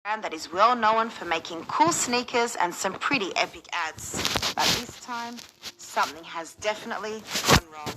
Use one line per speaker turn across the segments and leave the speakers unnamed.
brand that is well known for making cool sneakers and some pretty epic ads. But this time, something has definitely gone wrong.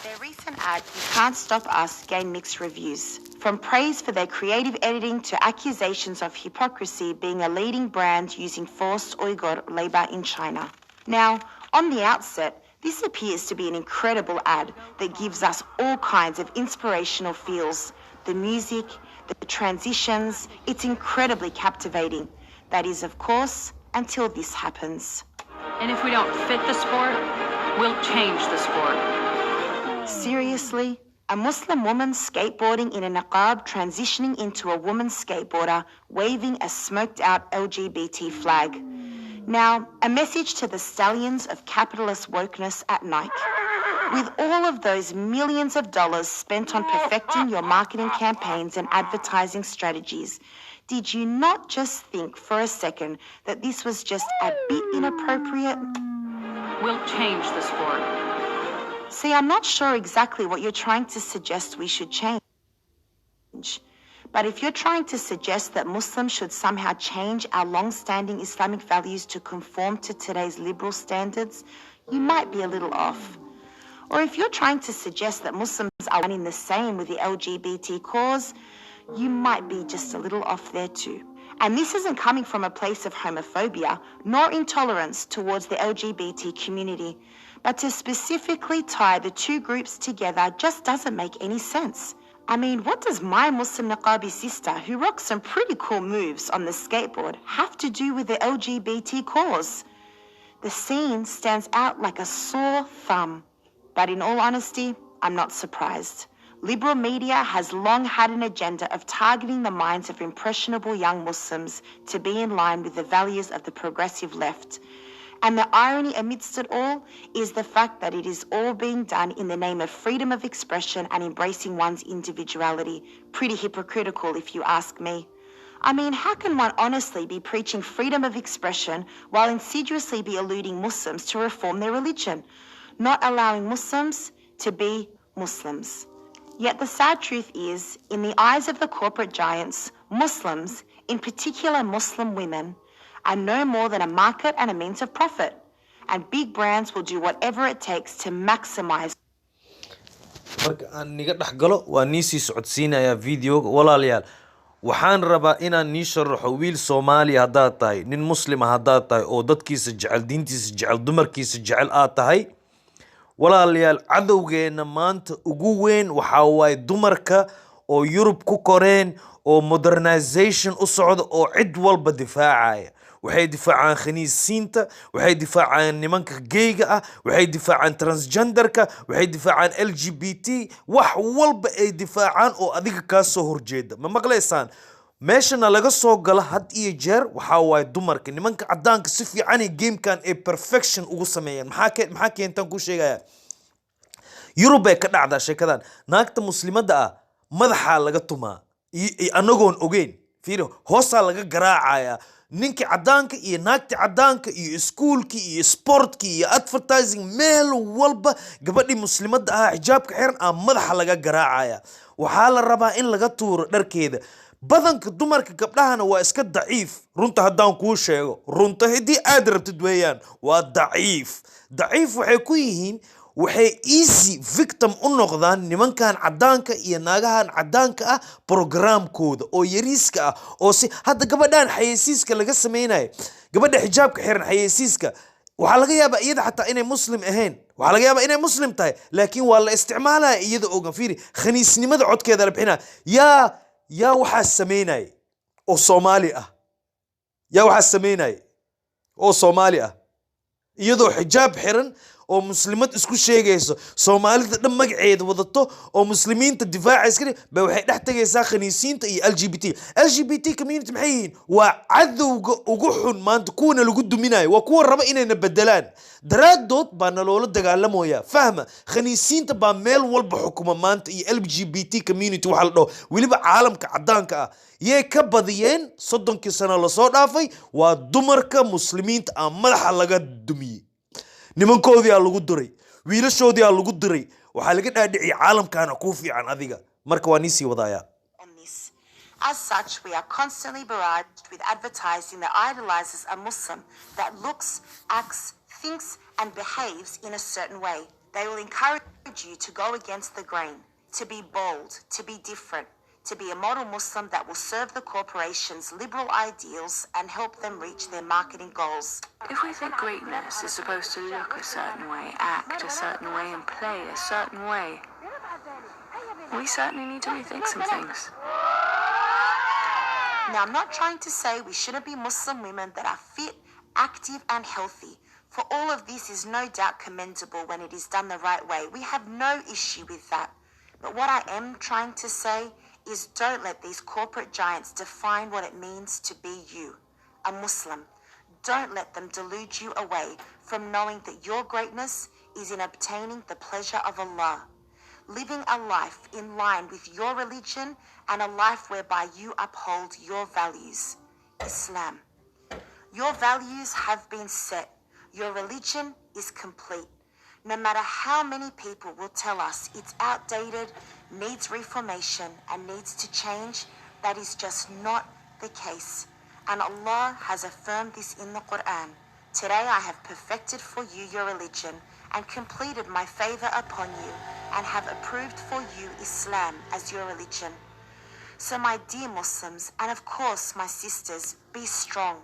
Their recent ad, You Can't Stop Us, gained mixed reviews. From praise for their creative editing to accusations of hypocrisy being a leading brand using forced Uyghur labor in China. Now, on the outset, this appears to be an incredible ad that gives us all kinds of inspirational feels. The music, the transitions, it's incredibly captivating. That is, of course, until this happens.
And if we don't fit the sport, we'll change the sport.
Seriously? A Muslim woman skateboarding in a niqab transitioning into a woman skateboarder waving a smoked out LGBT flag. Now, a message to the stallions of capitalist wokeness at Nike. With all of those millions of dollars spent on perfecting your marketing campaigns and advertising strategies, did you not just think for a second that this was just a bit inappropriate?
We'll change the sport.
See, I'm not sure exactly what you're trying to suggest we should change. But if you're trying to suggest that Muslims should somehow change our long-standing Islamic values to conform to today's liberal standards, you might be a little off. Or if you're trying to suggest that Muslims are one in the same with the LGBT cause, you might be just a little off there too. And this isn't coming from a place of homophobia nor intolerance towards the LGBT community, but to specifically tie the two groups together just doesn't make any sense. I mean, what does my Muslim niqabi sister, who rocks some pretty cool moves on the skateboard, have to do with the LGBT cause? The scene stands out like a sore thumb. But in all honesty, I'm not surprised. Liberal media has long had an agenda of targeting the minds of impressionable young Muslims to be in line with the values of the progressive left. And the irony amidst it all is the fact that it is all being done in the name of freedom of expression and embracing one's individuality. Pretty hypocritical, if you ask me. I mean, how can one honestly be preaching freedom of expression while insidiously be eluding Muslims to reform their religion, not allowing Muslims to be Muslims? Yet the sad truth is, in the eyes of the corporate giants, Muslims, in particular Muslim women, are no more than a market and a means of profit. And big brands will do whatever it takes to maximize.
marka aan niga dhaxgalo waa niisi socodsiinaya videoga walaalayaal waxaan rabaa inaan nii sharaxo wiil Soomaali hadaad tahay nin Muslim hadaad tahay oo dadkiisa jecel diintiisa jecel dumarkiisa jecel aad tahay walaalayaal cadowgeena maanta ugu weyn waxa waay dumarka oo Yurub ku koreen oo modernization u socdo oo cid walba difaacaya waxay difaacaan khaniisiinta waxay difaacaan nimanka geyga ah waxay difaacaan transgenderka waxay difaacaan LGBT wax walba ay difaacaan oo adiga ka soo horjeeda ma maqleysaan meeshana laga soo gala had iyo jeer waxa waay dumarka nimanka cadaanka si fiican ay gamekan ay perfection ugu sameeyaan maxaa keentan ku sheegaya Yurub ay ka dhacdaa sheekadan naagta muslimada ah madaxa laga tumaa anagoon ogeyn fiiro hoosa laga garaacaya ninka cadaanka iyo naagta cadaanka iyo iskuulki iyo sportki iyo advertising meel walba gabadhii muslimada ah hijabka xiran madaxa laga garaacaya waxa la rabaa in laga tuuro dharkeeda badanka dumarka gabdhahana waa iska daciif runta hadaan ku sheego runta hadii aad rabtid weeyaan waa daciif waxay ku yihiin waxay easy victim u noqdaan nimankan cadaanka iyo naagahan cadaanka ah programkooda oo yariiska ah oo si hadda gabadhan xayeysiiska laga sameeyay gabadha hijabka xiran xayeysiiska waxa laga yaabaa iyada xataa inay muslim ahayn waxa laga yaabaa inay muslim tahay laakiin waa la isticmaalaa iyada oo fiiri khaniisnimada codkeeda la bixina yaa waxa sameeyay oo Soomaali ah yaa waxa sameeyay oo Soomaali ah iyadoo hijab xiran oo muslimad isku sheegayso Soomaalida dhan magaceeda wadato oo muslimiinta difaacaysa ba waxay dhex tagaysaa khaniisiinta iyo LGBT community maxay yihiin waa cadowga ugu xun maanta kuwana lagu duminayo waa kuwa raba inay bedelaan daraadood baa naloola dagaalamoya fahma khaniisiinta baa meel walba xukuma maanta iyo LGBT community waxa la dhaho waliba caalamka cadaanka ah yee ka badiyeen 30 sano la soo dhaafay waa dumarka muslimiinta madaxa laga dumiyay nimankoodii lagu diray wiilashoodii lagu diray waxa laga dhaadhiciyay caalamkana ku fiican adiga marka waa niisi wadaaya
As such, we are constantly barraged with advertising that idolizes a Muslim that looks, acts, thinks, and behaves in a certain way. They will encourage you to go against the grain, to be bold, to be different, to be a model Muslim that will serve the corporation's liberal ideals and help them reach their marketing goals.
If we think greatness is supposed to look a certain way, act a certain way, and play a certain way, we certainly need to rethink some things.
Now, I'm not trying to say we shouldn't be Muslim women that are fit, active, and healthy. For all of this is no doubt commendable when it is done the right way. We have no issue with that. But what I am trying to say is don't let these corporate giants define what it means to be you, a Muslim. Don't let them delude you away from knowing that your greatness is in obtaining the pleasure of Allah, living a life in line with your religion and a life whereby you uphold your values, Islam. Your values have been set. Your religion is complete. No matter how many people will tell us it's outdated, needs reformation, and needs to change, that is just not the case. And Allah has affirmed this in the Quran. Today I have perfected for you your religion and completed my favor upon you and have approved for you Islam as your religion. So my dear Muslims, and of course my sisters, be strong,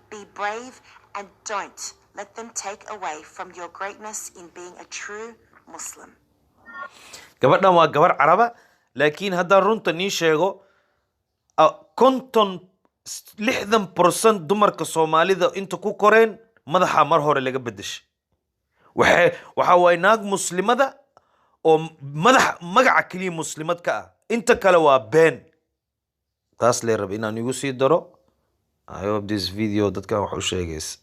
be brave, and don't let them take away from your greatness in being a true Muslim.
gabadhan waa gabar caraba laakiin haddaan runta nii sheego 60% dumarka Soomaalida inta ku koreen madaxa mar hore laga bedeshay waxa way naag muslimada oo magaca kaliya muslimad ka ah inta kale waa been taas leer rab inaan igu sii daro I hope this video dadkan wax u sheegaysa